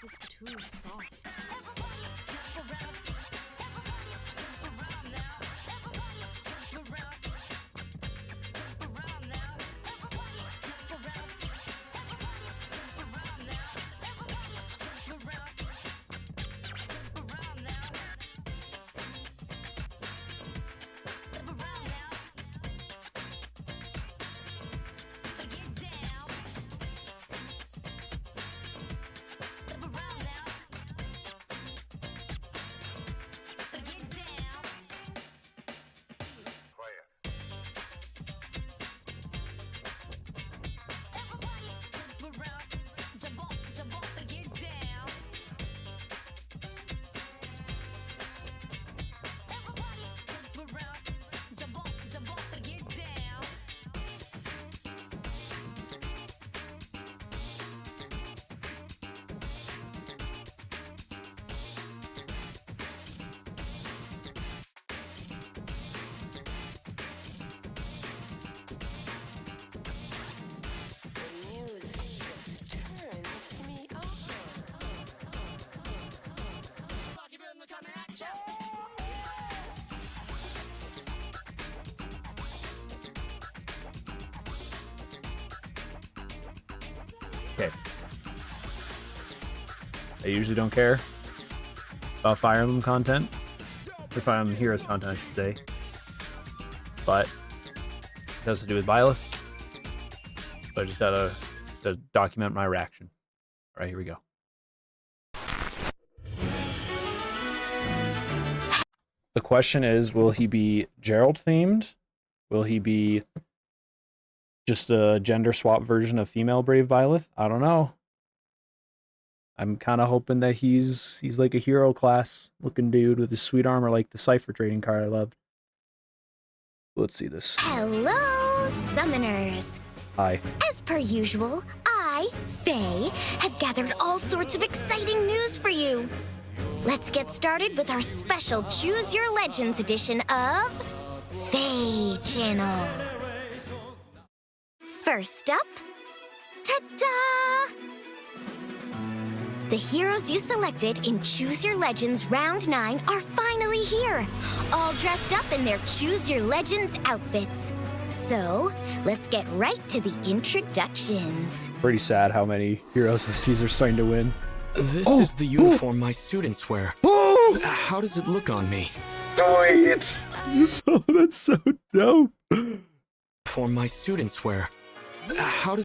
This too soft. Okay. I usually don't care about Fire Emblem content, or Fire Emblem Heroes content, I should say. But it has to do with Byleth. So I just gotta document my reaction. All right, here we go. The question is, will he be Gerald themed? Will he be just a gender swap version of female Brave Byleth? I don't know. I'm kind of hoping that he's like a hero class looking dude with his sweet armor, like the Cypher trading card I loved. Let's see this. Hello, summoners. Hi. As per usual, I, Faye, have gathered all sorts of exciting news for you. Let's get started with our special Choose Your Legends edition of Faye Channel. First up, ta-da! The heroes you selected in Choose Your Legends Round 9 are finally here, all dressed up in their Choose Your Legends outfits. So, let's get right to the introductions. Pretty sad how many heroes I see are starting to win. This is the uniform my students wear. How does it look on me? Sweet! Oh, that's so dope. For my students wear. How does...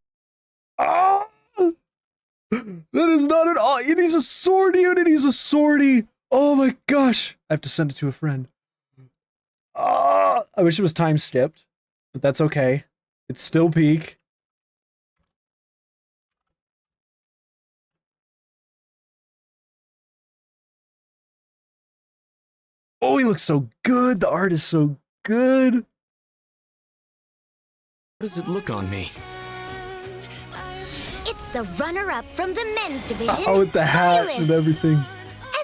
Oh! That is not at all. And he's a sword unit. He's a swordie. Oh my gosh. I have to send it to a friend. I wish it was time skipped, but that's okay. It's still peak. Oh, he looks so good. The art is so good. How does it look on me? It's the runner-up from the men's division, Oh, with the hat Byleth. and everything.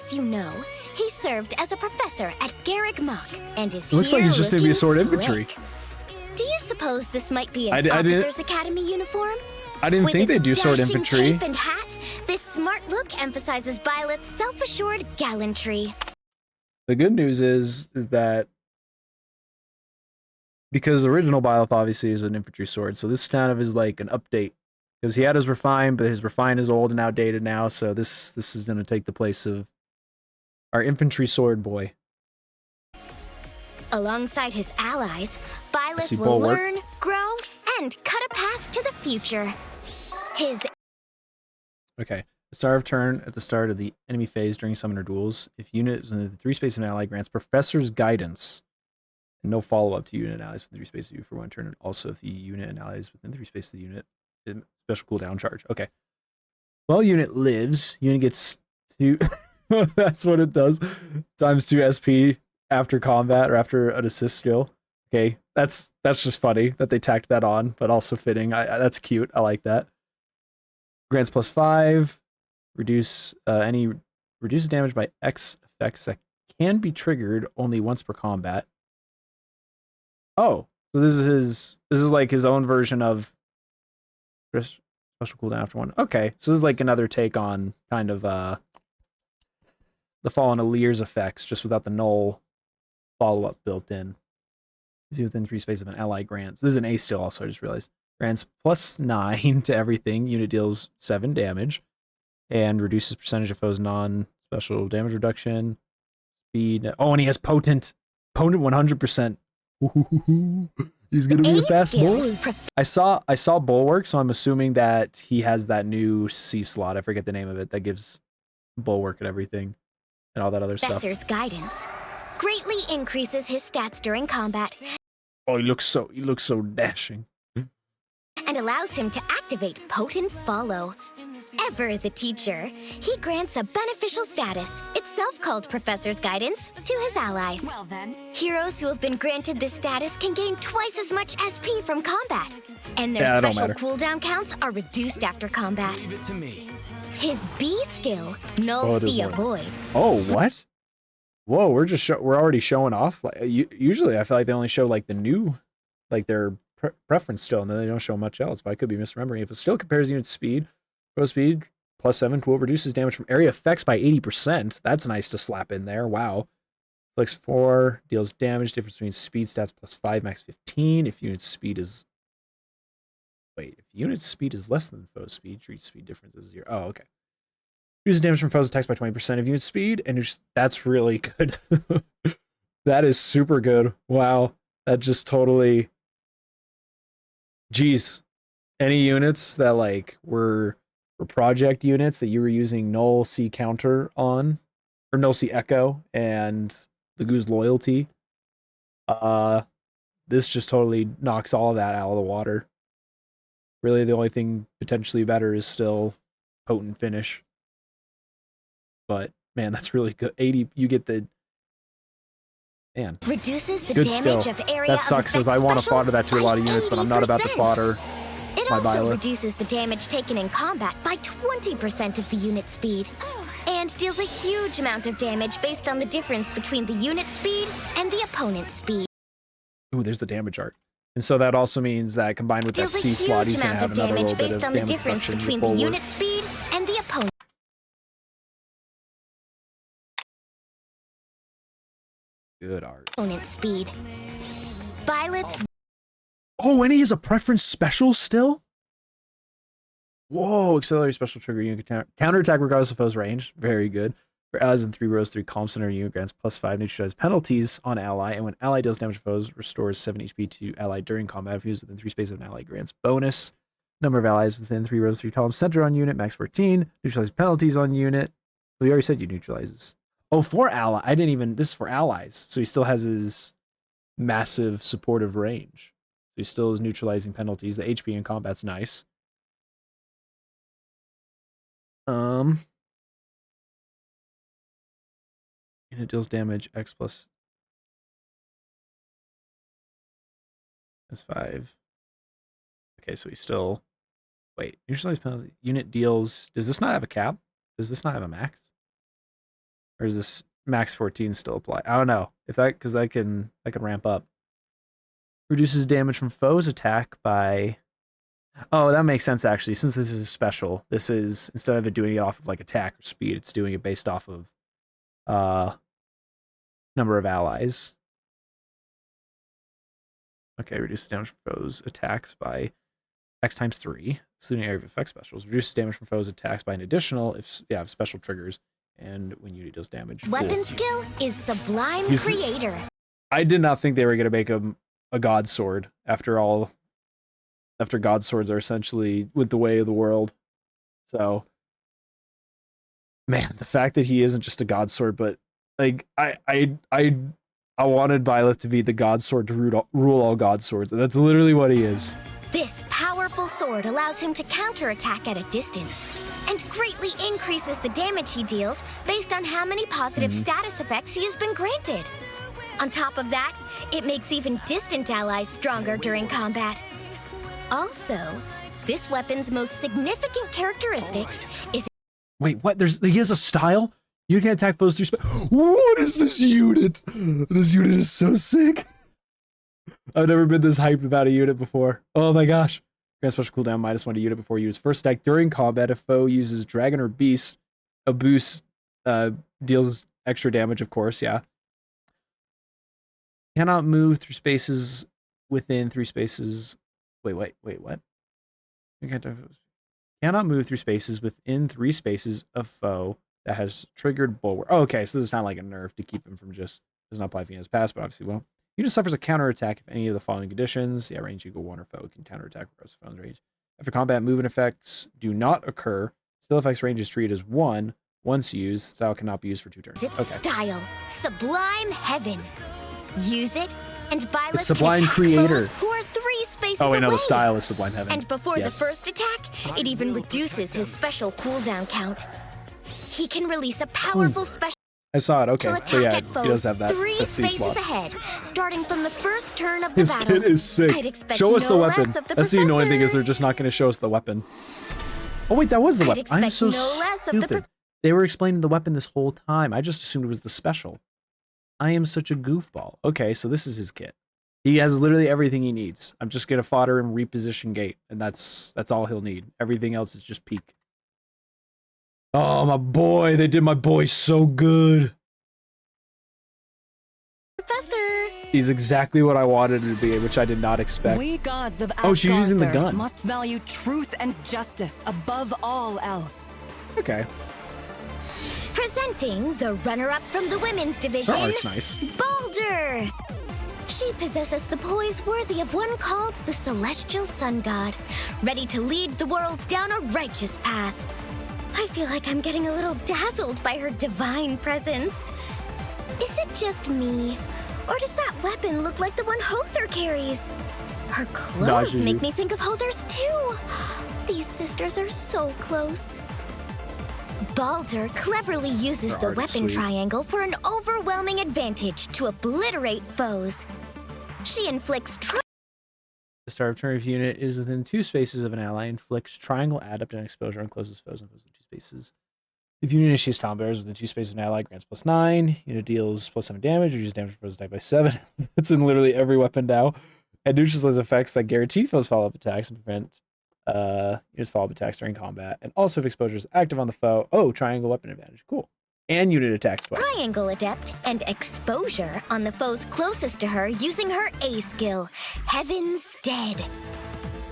As you know, he served as a professor at Garrick Mach and is It looks like he's just gonna be a sword looking infantry. slick. Do you suppose this might be an I didn't- officer's academy uniform? I didn't With think its they'd do sword dashing infantry. cape and hat, this smart look emphasizes Byleth's self-assured gallantry. The good news is that because the original Byleth obviously is an infantry sword, so this kind of is like an update. Because he had his Refine, but his Refine is old and outdated now, so this is going to take the place of our infantry sword boy. Alongside his allies, Byleth see will Bulwark. learn, grow, and cut a path to the future. His Okay. The start of turn at the start of the enemy phase during summoner duels. If unit is in the 3 space and ally grants Professor's Guidance. And no follow-up to unit and allies within 3 spaces of you for 1 turn. And also if the unit and allies within 3 spaces of the unit, special cooldown charge. Okay. Well, unit lives. Unit gets 2... That's what it does. Times 2 SP after combat or after an assist skill. Okay. That's just funny that they tacked that on, but also fitting. That's cute. I like that. Grants +5. Reduces damage by X effects that can be triggered only once per combat. Oh, so this is like his own version of Special cooldown after 1. Okay, so this is like another take on kind of the Fallen Allier's effects, just without the null follow-up built in. Is within 3 spaces of an ally grants. This is an A still also, I just realized. Grants +9 to everything. Unit deals 7 damage. And reduces percentage of foes' non-special damage reduction. Speed. Oh, and he has potent. Potent 100%. He's gonna be a fast boy. I saw Bulwark, so I'm assuming that he has that new C slot. I forget the name of it. That gives Bulwark and everything. And all that other stuff. Professor's guidance greatly increases his stats during combat. Oh, he looks so dashing. And allows him to activate Potent Follow. Ever the teacher, he grants a beneficial status, itself called Professor's Guidance, to his allies. Well then. Heroes who have been granted this status can gain twice as much SP from combat. And their Yeah, that don't special matter. cooldown counts are reduced after combat. Leave it to me. His B skill, Null Oh, there's C more. Avoid. Oh, what? Whoa, we're already showing off. Like usually, I feel like they only show like the new, like their preference still, and then they don't show much else. But I could be misremembering. If it still compares unit speed, pro speed +7, cool, reduces damage from area effects by 80%. That's nice to slap in there. Wow. Flex 4 deals damage. Difference between speed stats +5, max 15. If unit speed is less than foe speed, treat speed difference is 0. Oh, okay. Reduces damage from foes' attacks by 20% of unit speed, and that's really good. That is super good. Wow. That just totally... Jeez. Any units that, like, were project units that you were using Null C counter on, or Null C Echo, and the Goose Loyalty, this just totally knocks all of that out of the water. Really, the only thing potentially better is still Potent Finish. But man, that's really good. 80, you get the man. Reduces the Good damage skill. of area That sucks because I want to fodder that to a lot of units, but I'm not about to fodder It my also Byleth. reduces the damage taken in combat by 20% of the unit speed. And deals a huge amount of damage based on the difference between the unit speed and the opponent's speed. Ooh, there's the damage art. And so that also means that combined with that Deals a C slot, huge he's going to amount have of another damage little bit based of on the damage difference reduction between with the Bulwark. unit speed and the opponent. Good art. Opponent speed. Byleth's Oh, and he has a preference special still? Whoa, accelerate special trigger unit counterattack regardless of foe's range. Very good. For allies in 3 rows, 3 columns center unit grants +5 neutralize penalties on ally, and when ally deals damage to foes, restores 7 HP to ally during combat if used within 3 spaces of an ally grants bonus. Number of allies within 3 rows, 3 columns center on unit, max 14. Neutralize penalties on unit. We already said you neutralizes. Oh, for ally. I didn't even, this is for allies. So he still has his massive supportive range. So he still is neutralizing penalties. The HP in combat's nice. And it deals damage X plus S5. Okay, so he's still wait, neutralize penalty. Unit deals. Does this not have a cap? Does this not have a max? Or is this max 14 still apply? I don't know. If that because that can ramp up. Reduces damage from foes attack by oh, that makes sense actually. Since this is special, this is instead of it doing it off of like attack or speed, it's doing it based off of number of allies. Okay, reduces damage from foes attacks by X times 3, excluding area of effect specials. Reduces damage from foes attacks by an additional if special triggers and when unit deals damage. weapon Cool. skill is Sublime He's- Creator. I did not think they were going to make him a god sword after god swords are essentially with the way of the world. So man, the fact that he isn't just a god sword, but like I wanted Byleth to be the god sword to rule all god swords, and that's literally what he is. This powerful sword allows him to counterattack at a distance and greatly increases the damage he deals based on how many positive status effects he has been granted. On top of that, it makes even distant allies stronger during combat. Also, this weapon's most significant characteristic is Wait, what? He has a style? You can attack foes through What is this unit? This unit is so sick. I've never been this hyped about a unit before. Oh my gosh. Grant special cooldown -1 to unit before use first attack during combat. If foe uses dragon or beast, a boost deals extra damage, of course, yeah. Cannot move through spaces within 3 spaces. Wait, what? Cannot move through spaces within 3 spaces of foe that has triggered bulwark. Oh, okay, so this is not like a nerf to keep him from just does not apply if he has pass, but obviously won't. Unit suffers a counterattack if any of the following conditions. Yeah, range equal 1 or foe can counterattack regardless of foe's range. After combat, movement effects do not occur. Still effects range is treated as 1 once used. Style cannot be used for 2 turns. It's Okay. style. Sublime heaven. Use it, and Byleth It's Sublime can attack Creator. foes who are 3 spaces Oh, wait, no, away. the style is Sublime Heaven. And before the Yes. first attack, it even reduces his special cooldown count. He can release a powerful special I saw it, okay. attack So yeah, at he foes does have that 3 C spaces slot. ahead, starting from the first turn of the His battle. kit is sick. I'd expect Show us the no weapon. less of the That's the annoying thing is professor. they're just not going to show us the weapon. Oh wait, that was the I'd weapon. I'm expect so no less of the stupid. They were explaining the weapon this whole time. I just assumed it was the special. I am such a goofball. Okay, so this is his kit. He has literally everything he needs. I'm just gonna fodder him reposition gate, and that's all he'll need. Everything else is just peak. Oh my boy, they did my boy so good. Professor. He's exactly what I wanted him to be, which I did not expect. We gods of Oh, she's using the Asgardthur gun. must value truth and justice above all else. Okay, Presenting the runner-up from the women's her division, art's nice. Balder. She possesses the poise worthy of one called the Celestial Sun God, ready to lead the world down a righteous path. I feel like I'm getting a little dazzled by her divine presence. Is it just me, or does that weapon look like the one Hother carries? Her clothes Dodgy. make me think of Hother's too. These sisters are so close. Balder cleverly uses Her the art's weapon sweet. triangle for an overwhelming advantage to obliterate foes. She inflicts The start of turn if unit is within 2 spaces of an ally, inflicts triangle adept and exposure on closest foes and foes in 2 spaces. If unit initiates combat is within 2 spaces of an ally, grants +9. Unit deals +7 damage, reduces damage for foes attacked by 7. It's in literally every weapon now. And neutralizes effects that guarantee foes follow-up attacks and prevent units follow-up attacks during combat. And also if exposure is active on the foe. Oh, triangle weapon advantage. Cool. And unit attacks twice. Triangle Adept and Exposure on the foes closest to her using her A skill, Heaven's Stead.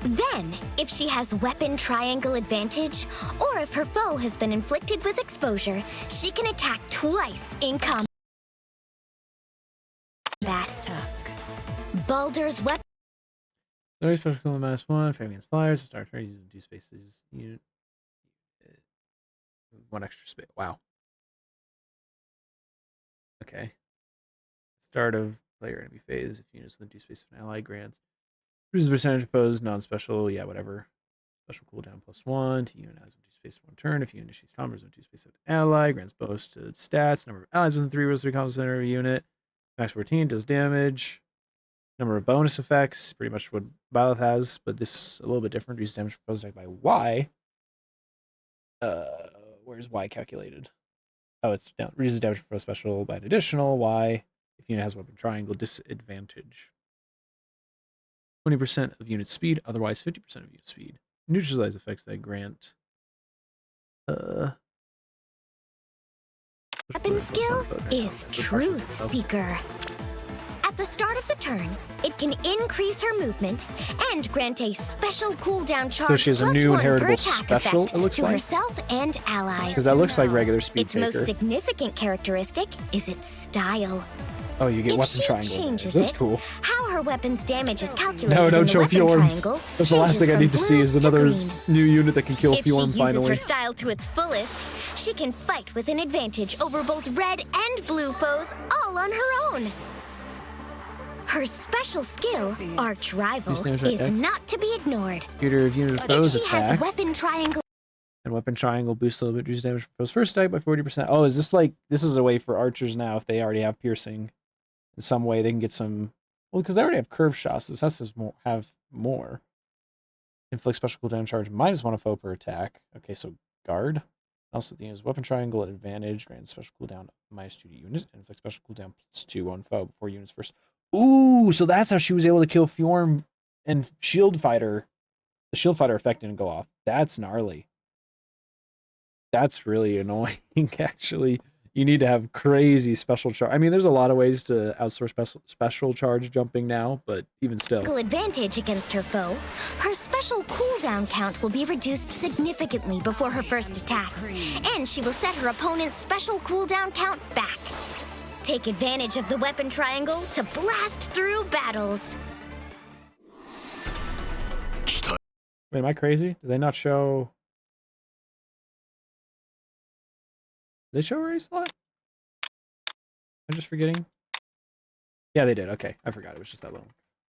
Then, if she has Weapon Triangle Advantage, or if her foe has been inflicted with exposure, she can attack twice in combat. Task. Balder's weapon. Very special cooldown -1. Fairy against flyers. Start turn using 2 spaces. Unit. 1 extra space. Wow. Okay. Start of player enemy phase. If units within 2 spaces of an ally grants. Reduces the percentage opposed, non-special. Yeah, whatever. Special cooldown +1 to unit has 2 spaces 1 turn. If you initiate combos within 2 spaces of an ally, grants bonus to stats. Number of allies within 3 rows of the combo center of a unit. Max 14 does damage. Number of bonus effects, pretty much what Byleth has, but this is a little bit different. Reduces damage for foes attacked by Y. Where's Y calculated? Oh, it's down. Reduces damage for a special by an additional Y. If unit has weapon triangle, disadvantage. 20% of unit speed, otherwise 50% of unit speed. Neutralize effects that grant. Weapon skill is Truth Seeker. At the start of the turn, it can increase her movement and grant a special cooldown charge. So she has a new +1 per inheritable attack special, effect it looks to like? herself and allies. Because that looks like regular speed Its most taker. significant characteristic is its style. Oh, you get If weapon she triangle. changes That's it, cool. How her weapon's damage is calculated No, in don't the show weapon Fjorm. triangle That's the last changes thing I from need to see blue is to another green. new unit that can kill If she Fjorm uses finally. her style to its fullest, she can fight with an advantage over both red and blue foes all on her own. Her special skill, Arch Rival, Use damage by is X. not to be ignored. Computer of unit of If foes she has attack. Weapon Triangle And weapon triangle boosts a little bit, reduces damage for foes first attack by 40%. Oh, is this like, this is a way for archers now, if they already have piercing, in some way they can get some, well, because they already have curve shots, this has to have more. Inflict special cooldown charge -1 of foe per attack. Okay, so guard. Also, the unit's weapon triangle at advantage, grants special cooldown -2 to unit, and inflict special cooldown +2 on foe before units first. Ooh, so that's how she was able to kill Fjorm and Shield Fighter. The shield fighter effect didn't go off. That's gnarly. That's really annoying, actually. You need to have crazy special charge. I mean, there's a lot of ways to outsource special charge jumping now, but even still. Advantage against her foe, her special cooldown count will be reduced significantly before her first attack, and she will set her opponent's special cooldown count back. Take advantage of the weapon triangle to blast through battles. Wait, am I crazy? Did they not show... Did they show race slot? I'm just forgetting. Yeah, they did. Okay, I forgot. It was just that little.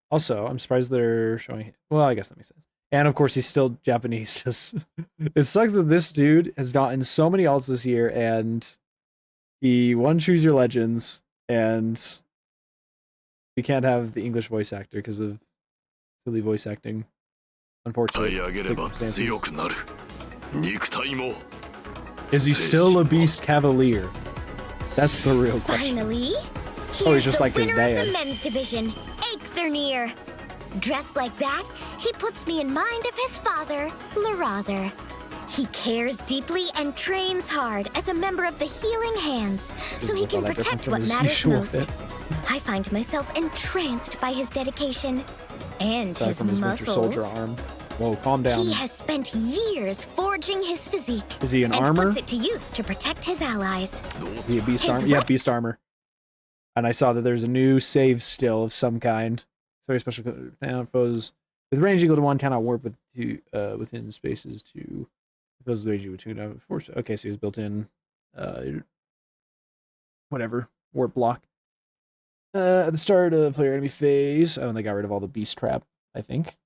Also, I'm surprised they're showing... Well, I guess that makes sense. And of course, he's still Japanese. Just it sucks that this dude has gotten so many alts this year, and he won Choose Your Legends, and we can't have the English voice actor because of silly voice acting. Unfortunately. Is he still a Beast Cavalier? That's the real question. Finally, Oh, he's just like his winner dad. of the men's division, Eiktherneer. Dressed like that, he puts me in mind of his father, Larather. He cares deeply and trains hard as a member of the Healing Hands, so he can protect what matters most. I find myself entranced by his dedication and Aside his from his Winter muscles. Soldier arm. Whoa, calm down. He has spent years forging his physique. Is he in and armor? puts it to use to protect his allies. Is he a Beast His armor? Yeah, Beast armor. And I saw that there's a new save still of some kind. Very special down foes with range equal to 1 cannot warp with within spaces to foes with range equal to 2 force. Okay, so he's built in whatever warp block. At the start of player enemy phase, oh, and they got rid of all the beast trap, I think.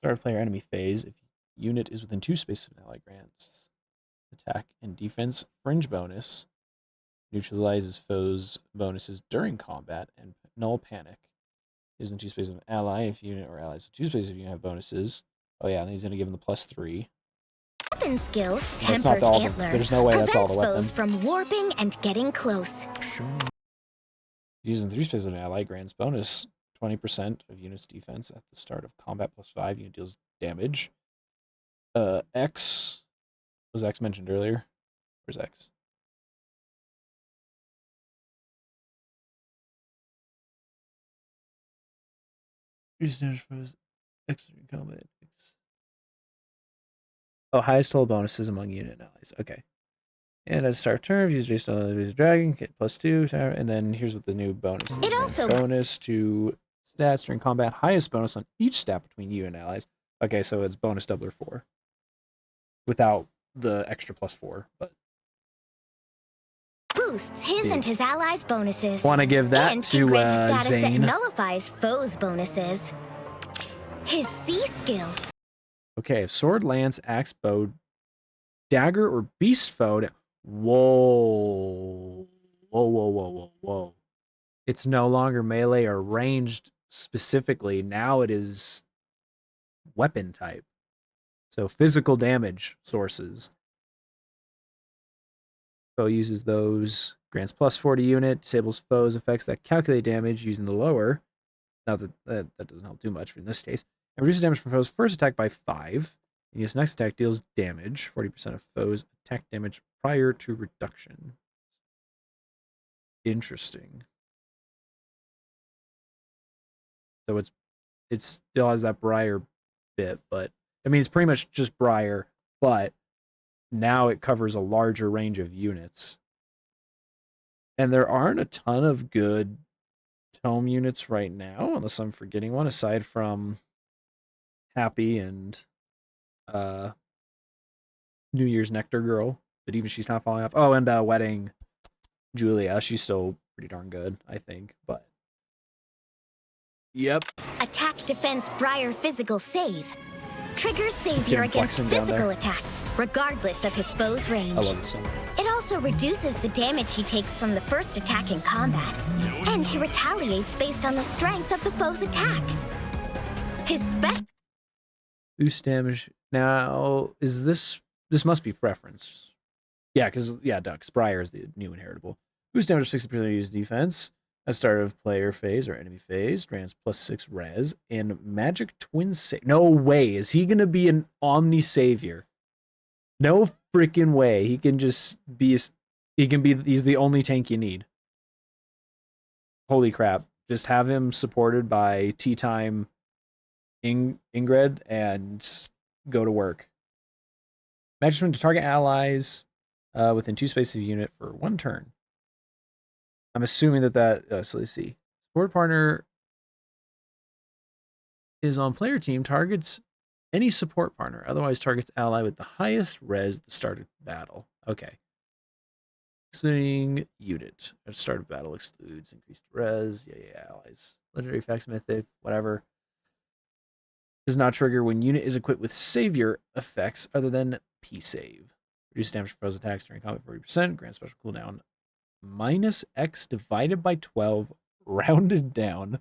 Start of player enemy phase, if unit is within 2 spaces of an ally grants attack and defense fringe bonus, neutralizes foes bonuses during combat, and null panic. Is in 2 spaces of an ally if unit or allies with 2 spaces if you have bonuses. Oh yeah, and he's gonna give him the +3. Weapon skill, That's not Tempered all the, Antler, there's no way that's all prevents the weapon. foes from warping and getting close. Using 3 spaces of an ally grants bonus 20% of unit's defense at the start of combat +5. Unit deals damage. X was X mentioned earlier. Where's X? X in combat. Oh, highest total bonuses among unit allies. Okay. And at start turn, use based on the dragon, get +2, and then here's what the new bonus is. It also bonus to stats during combat, highest bonus on each stat between you and allies. Okay, so it's bonus doubler 4. Without the extra +4, but boosts his and his allies' bonuses. want to give that and to grant a status that Zane. nullifies foes' bonuses. His C skill. Okay, if sword, lance, axe, bow, dagger, or beast foe. Whoa. Whoa. It's no longer melee or ranged specifically. Now it is weapon type. So physical damage sources. Foe uses those, grants +4 to unit, disables foes' effects that calculate damage using the lower. Not that doesn't help too much in this case. And reduces damage from foes' first attack by 5. And his next attack deals damage, 40% of foes' attack damage prior to reduction. Interesting. So it still has that Briar bit, but I mean it's pretty much just Briar, but now it covers a larger range of units. And there aren't a ton of good tome units right now, unless I'm forgetting one, aside from Happy and New Year's Nectar Girl, but even she's not falling off. Oh, and Wedding Julia, she's still pretty darn good, I think, but yep. Attack defense Briar physical save. Triggers savior Getting against flexing down physical there. attacks, regardless of his foe's range. I love this so much. It also reduces the damage he takes from the first attack in combat, and he retaliates based on the strength of the foe's attack. His special Boost damage. Now, is this must be preference. Yeah, because Ducks Briar is the new inheritable. Boost damage of 60% of use defense. At start of player phase or enemy phase, grants +6 res and magic twin save. No way. Is he gonna be an Omni Savior? No freaking way. He can just be. He's the only tank you need. Holy crap! Just have him supported by Tea Time, Ingrid, and go to work. Magic twin to target allies within 2 spaces of a unit for 1 turn. I'm assuming that so let's see. Support partner is on player team, targets any support partner, otherwise targets ally with the highest res at the start of battle. Okay. Excluding unit. At the start of battle excludes increased res. Yeah, allies. Legendary effects, mythic, whatever. Does not trigger when unit is equipped with savior effects other than P-save. Reduce damage from foes attacks during combat 40%. Grant special cooldown -X divided by 12, rounded down.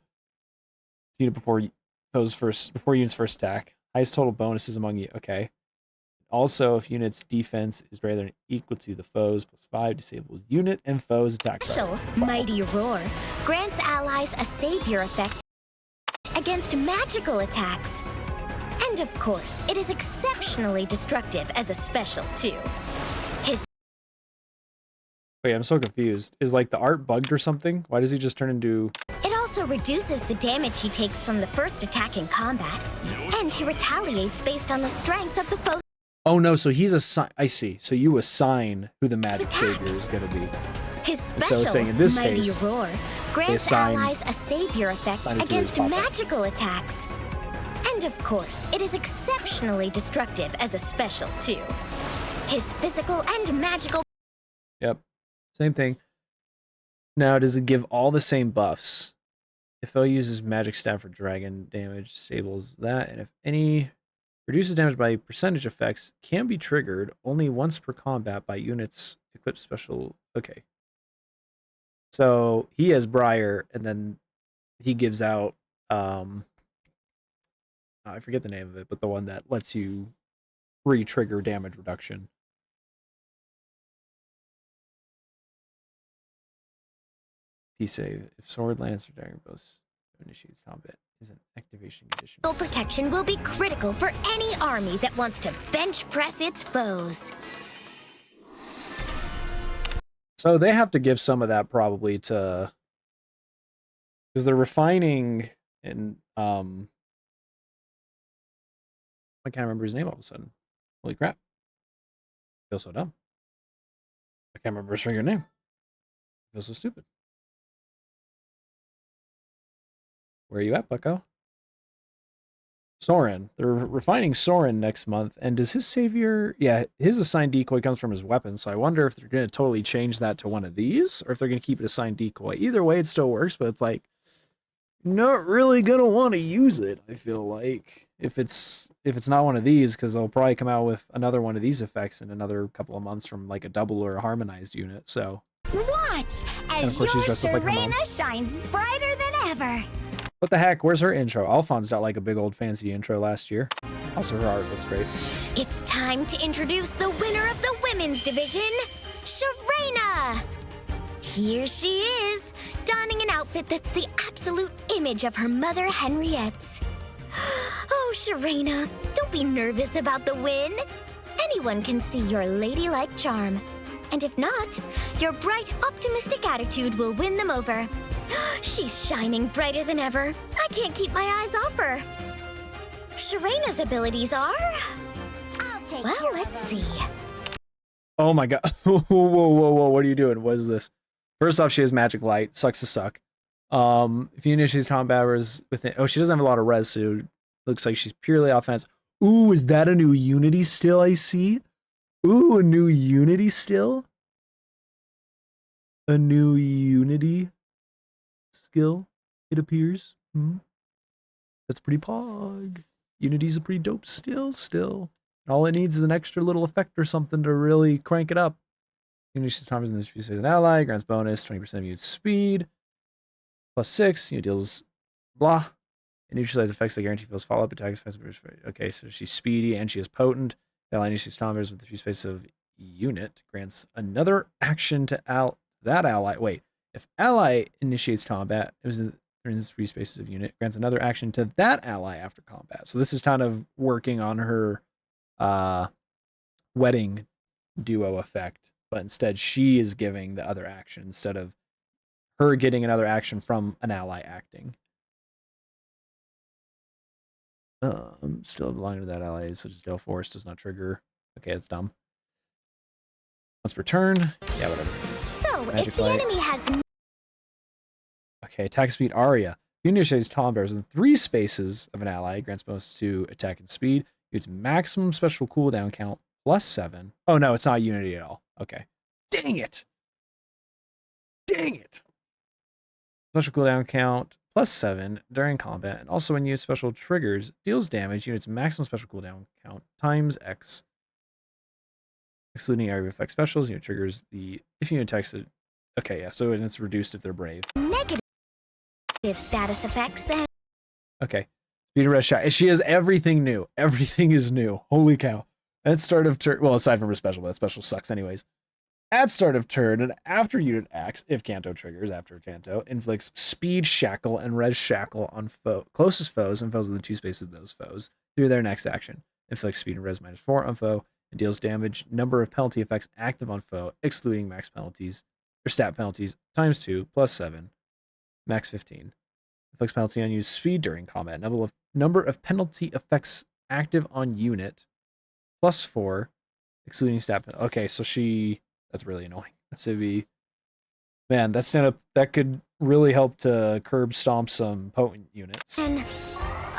Unit before unit's first attack. Highest total bonuses among you. Okay. Also, if unit's defense is greater than or equal to the foes, +5 disables unit and foes attack. Special Mighty Roar grants allies a savior effect against magical attacks. And of course, it is exceptionally destructive as a special too. Wait, I'm so confused. Is like the art bugged or something? Why does he just turn into... It also reduces the damage he takes from the first attack in combat, and he retaliates based on the strength of the foe's... Oh no, so he's I see. So you assign who the magic savior is going to be. His special so saying in this Mighty case, Roar grants allies a savior effect against magical attacks. And of course, it is exceptionally destructive as a special too. His physical and magical... Yep. Same thing. Now, does it give all the same buffs? If foe uses magic staff for dragon damage, disables that, and if any reduces damage by percentage effects, can be triggered only once per combat by units equipped special. Okay. So he has Briar, and then he gives out I forget the name of it, but the one that lets you re-trigger damage reduction. Save. If sword, lance, or dagger both initiates combat, is an activation condition. Protection will be critical for any army that wants to bench press its foes. So they have to give some of that probably to, because they're refining and I can't remember his name all of a sudden. Holy crap! I feel so dumb. I can't remember his freaking name. I feel so stupid. Where are you at, bucko? Soren. They're refining Soren next month. And does his savior... Yeah, his assigned decoy comes from his weapon, so I wonder if they're going to totally change that to one of these, or if they're going to keep it assigned decoy. Either way, it still works, but it's like, not really going to want to use it, I feel like. If it's not one of these, because they'll probably come out with another one of these effects in another couple of months from like a double or a harmonized unit, so... Watch as your Serena shines brighter than ever. What the heck? Where's her intro? Alphonse got like a big old fancy intro last year. Also, her art looks great. It's time to introduce the winner of the women's division, Sharena. Here she is, donning an outfit that's the absolute image of her mother Henriette's. Oh, Sharena, don't be nervous about the win. Anyone can see your ladylike charm. And if not, your bright, optimistic attitude will win them over. She's shining brighter than ever. I can't keep my eyes off her. Sharena's abilities are... Well, let's see. Oh my god. Whoa. What are you doing? What is this? First off, she has magic light. Sucks to suck. If you initiate combat res within... Oh, she doesn't have a lot of res, so it looks like she's purely offense. Ooh, is that a new Unity still I see? Ooh, a new Unity still? A new Unity skill, it appears. That's pretty pog. Unity's a pretty dope still. All it needs is an extra little effect or something to really crank it up. Unity times in this piece as an ally, grants bonus, 20% of unit speed, +6, unit deals blah. It neutralizes effects that guarantee feels follow-up attacks. Okay, so she's speedy and she is potent. The ally initiates combos with a few spaces of unit, grants another action to that ally. Wait, If ally initiates combat, it was in 3 spaces of unit, grants another action to that ally after combat. So this is kind of working on her wedding duo effect, but instead she is giving the other action instead of her getting another action from an ally acting. Still belonging to that ally, such as Gale Force, does not trigger. Okay, it's dumb. Once per turn. Yeah, whatever. So, Magic if the Light. enemy has Okay, attack speed Aria. You initiates Tom Bears in 3 spaces of an ally, grants bonus to attack and speed. Use maximum special cooldown count +7. Oh no, it's not Unity at all. Okay. Dang it! Dang it! Special cooldown count +7 during combat, and also when you use special triggers, deals damage, units maximum special cooldown count times X. Excluding area of effect specials, unit triggers the if unit attacks it. Okay, yeah, so it's reduced if they're brave. negative status effects, then Okay. Speed of Red Shot. She has everything new. Everything is new. Holy cow. At start of turn, well, aside from her special, but that special sucks anyways. At start of turn and after unit acts, if Kanto triggers after Kanto, inflicts Speed Shackle and Res Shackle on closest foes and foes within 2 spaces of those foes through their next action. Inflicts Speed and Res -4 on foe and deals damage. Number of penalty effects active on foe, excluding max penalties or stat penalties, ×2 +7, max 15. Inflicts penalty on use speed during combat. Number of penalty effects active on unit +4, excluding stat penalty. Okay, so that's really annoying. That's gonna be, man, that could really help to curb stomp some potent units. and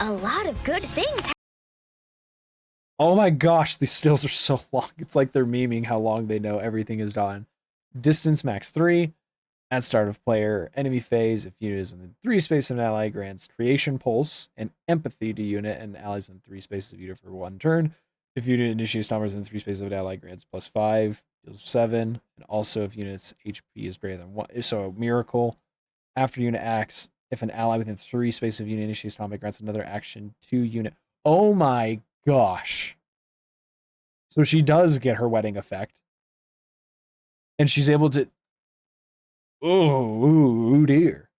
a lot of good things. Oh my gosh, these stills are so long. It's like they're memeing how long they know everything is done. Distance max 3. At start of player enemy phase, if unit is within 3 spaces of an ally, grants Creation Pulse and Empathy to unit and allies within 3 spaces of unit for 1 turn. If unit initiates numbers within 3 spaces of an ally, grants +5, deals 7, and also if unit's HP is greater than 1. So Miracle. After unit acts, if an ally within 3 spaces of unit initiates combat, grants another action to unit. Oh my gosh. So she does get her wedding effect. And she's able to... Oh dear.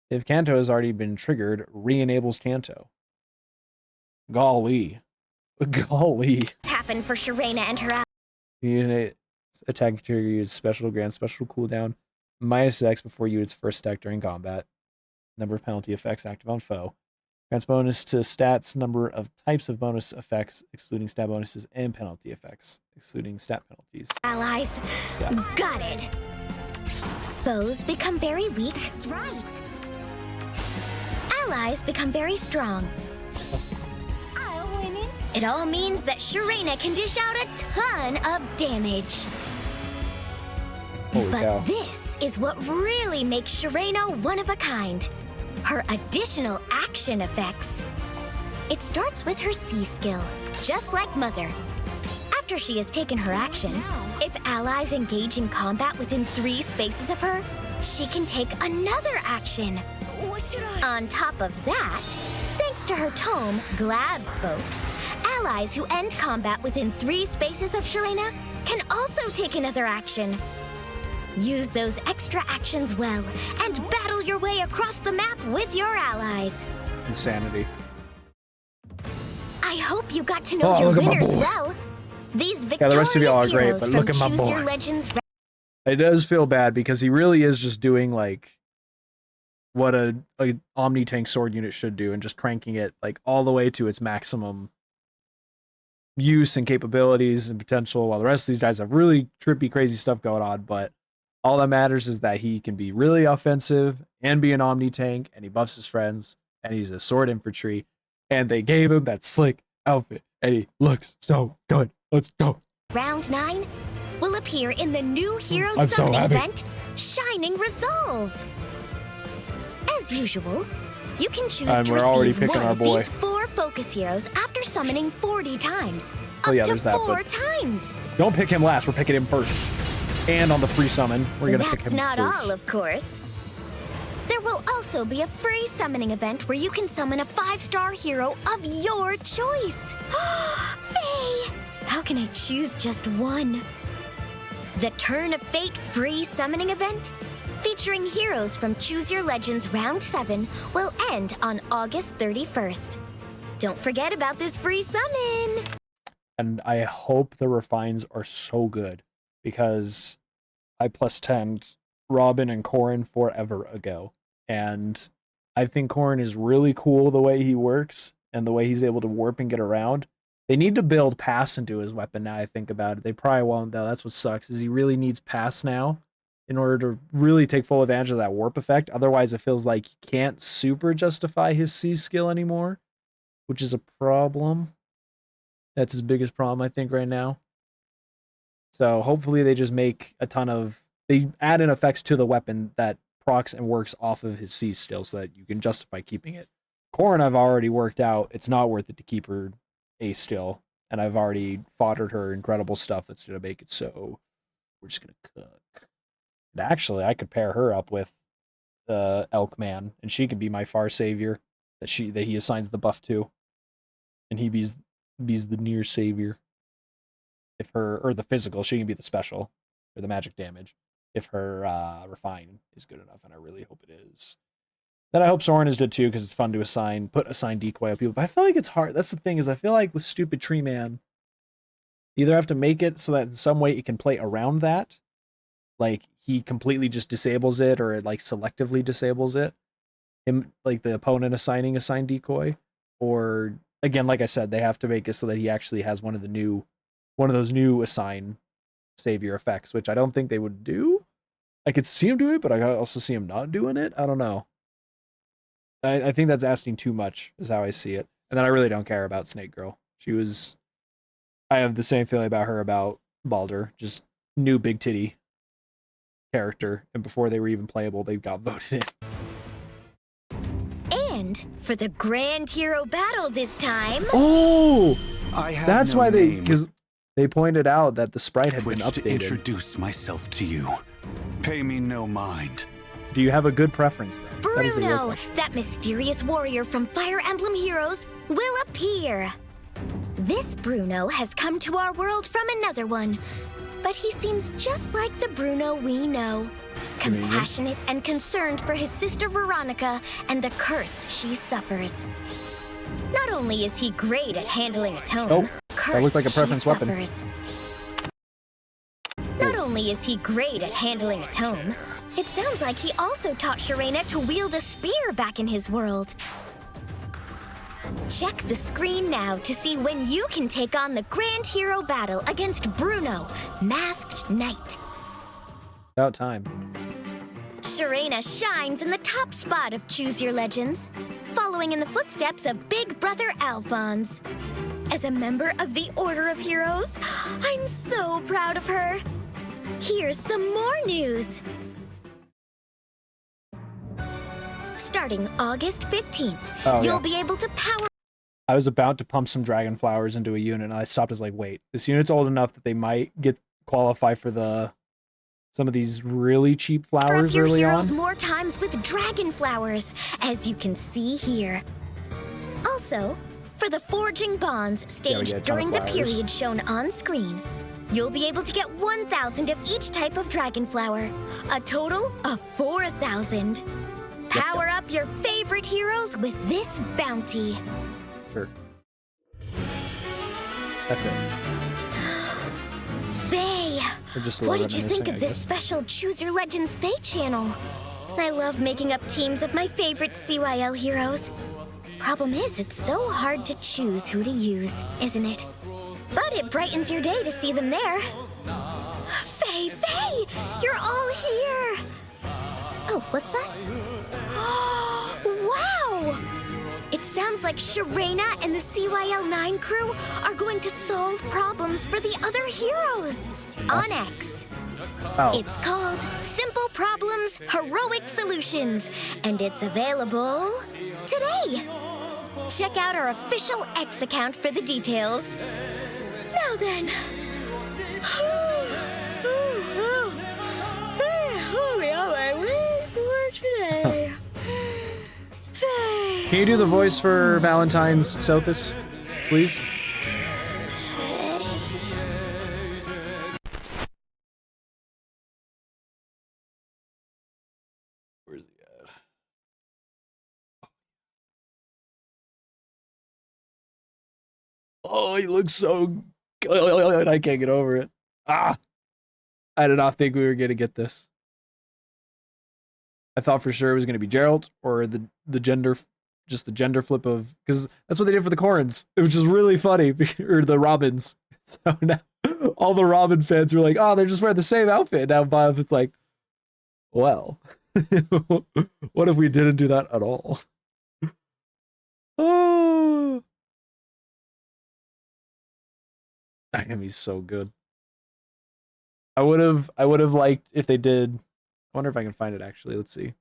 If Kanto has already been triggered, re-enables Kanto. Golly. Golly. Happened for Sharena and her allies. Unit attack trigger units special grants special cooldown -X before unit's first attack during combat. Number of penalty effects active on foe. Grants bonus to stats, number of types of bonus effects, excluding stat bonuses, and penalty effects, excluding stat penalties. Yeah. Got it. Foes become very weak. That's right. Allies become very strong. I'll win in It all means that Sharena can dish out a ton of damage. Holy But cow. this is what really makes Sharena one of a kind. Her additional action effects. It starts with her C skill, just like Mother. After she has taken her action, if allies engage in combat within 3 spaces of her, she can take another action. What should I? On top of that, thanks to her tome, Glad Spoke, allies who end combat within 3 spaces of Sharena can also take another action. Use those extra actions well and battle your way across the map with your allies. Insanity. I hope you got to know Oh, your look at my winners boy. well. These Yeah, victorious the rest of y'all are great, heroes but from look at my Choose boy. Your Legends. It does feel bad because he really is just doing like what a Omni Tank sword unit should do and just cranking it like all the way to its maximum use and capabilities and potential, while the rest of these guys have really trippy, crazy stuff going on. But all that matters is that he can be really offensive and be an Omni Tank, and he buffs his friends, and he's a sword infantry, and they gave him that slick outfit, and he looks so good. Let's go. Round 9 will appear in the new Hero I'm so Summoning happy. event, Shining Resolve. As usual, you can choose And to we're already receive picking one our of boy. these 4 focus heroes after summoning 40 times. Oh, yeah, up to there's that, 4 but- times. Don't pick him last. We're picking him first. And on the free summon, we're going to pick That's him not first. all, of course. There will also be a free summoning event where you can summon a 5-star hero of your choice. Faye! How can I choose just one? The Turn of Fate free summoning event featuring heroes from Choose Your Legends Round 7, will end on August 31st. Don't forget about this free summon! And I hope the refines are so good, because I plus 10'd Robin and Corrin forever ago. And I think Corrin is really cool the way he works, and the way he's able to warp and get around. They need to build pass into his weapon now I think about it. They probably won't, though. That's what sucks, is he really needs pass now in order to really take full advantage of that warp effect. Otherwise, it feels like he can't super justify his C skill anymore, which is a problem. That's his biggest problem, I think, right now. So hopefully they just make a ton of... They add in effects to the weapon that procs and works off of his C skill so that you can justify keeping it. Corrin I've already worked out. It's not worth it to keep her A still. And I've already foddered her incredible stuff that's going to make it so... We're just going to cook. And actually, I could pair her up with Elkman, and she could be my far savior that he assigns the buff to. And he's the near savior. If her, or the physical, she can be the special, or the magic damage. If her refine is good enough, and I really hope it is. Then I hope Soren is good too, because it's fun to put assign decoy on people. But I feel like it's hard. That's the thing, is I feel like with stupid Tree Man, you either have to make it so that in some way it can play around that, like he completely just disables it, or it like selectively disables it, him, like the opponent assign decoy, or again, like I said, they have to make it so that he actually has one of those new assign savior effects, which I don't think they would do. I could see him do it, but I could also see him not doing it. I don't know. I think that's asking too much, is how I see it. And then I really don't care about Snake Girl. I have the same feeling about her about Baldur, just new big titty character, and before they were even playable, they got voted in. And for the grand hero battle this time... Oh! That's no why name. because they pointed out that the sprite had been Which to updated. introduce myself to you. Pay me no mind. Do you have a good preference, though? That is the real Bruno, question. that mysterious warrior from Fire Emblem Heroes, will appear. This Bruno has come to our world from another one, but he seems just like the Bruno we know. Compassionate and concerned for his sister Veronica and the curse she suffers. Not only is he great at handling a tone, Oh, curse that looked like a preference she weapon. suffers. Not only is he great at handling a tome, it sounds like he also taught Sharena to wield a spear back in his world. Check the screen now to see when you can take on the Grand Hero battle against Bruno, Masked Knight. About time. Sharena shines in the top spot of Choose Your Legends, following in the footsteps of Big Brother Alphonse. As a member of the Order of Heroes, I'm so proud of her. Here's some more news. Starting August 15th, you'll be able to power... I was about to pump some dragon flowers into a unit, and I stopped as like, wait, this unit's old enough that they might qualify for some of these really cheap up flowers your early heroes on. more times with dragon flowers, as you can see here. Also, for the forging bonds Yeah, we staged get a ton of during the flowers. period shown on screen, you'll be able to get 1,000 of each type of dragon flower, a total of 4,000. Power up your favorite heroes with this bounty. Sure. That's it. Faye, Or just a what little did you reminiscing, think I of this guess. special Choose Your Legends Faye channel? I love making up teams of my favorite CYL heroes. Problem is, it's so hard to choose who to use, isn't it? But it brightens your day to see them there. Faye, you're all here! Oh, what's that? Wow! It sounds like Sharena and the CYL9 crew are going to solve problems for the other heroes on X. Oh, It's called Simple Problems, Heroic Solutions, and it's available today. Check out our official X account for the details. Now then. I'll be on my way for today. can you do the voice for Valentine's Southis, please? Oh, he looks so good. I can't get over it. Ah, I did not think we were gonna get this. I thought for sure it was gonna be Geralt or the gender, just the gender flip of, because that's what they did for the Corrins. It was just really funny, or the Robins. So now all the Robin fans were like, "Oh, they're just wearing the same outfit." Now Byleth's like, "Well, what if we didn't do that at all?" Oh, damn, he's so good. I would have liked if they did. I wonder if I can find it actually. Let's see.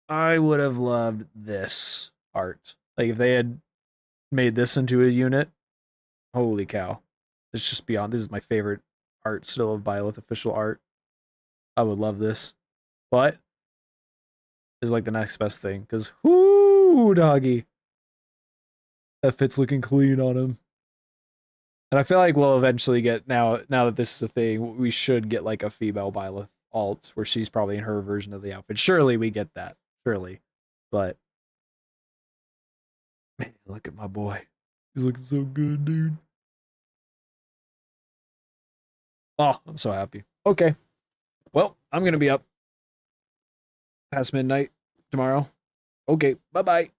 I would have loved this art. Like if they had made this into a unit. Holy cow. It's just beyond. This is my favorite art still of Byleth official art. I would love this. But is like the next best thing, because whoo doggy. That fit's looking clean on him. And I feel like we'll eventually get, now that this is a thing, we should get like a female Byleth alt where she's probably in her version of the outfit. Surely we get that. Surely. But man, look at my boy. He's looking so good, dude. Oh, I'm so happy. Okay. Well, I'm gonna be up past midnight tomorrow. Okay, bye-bye.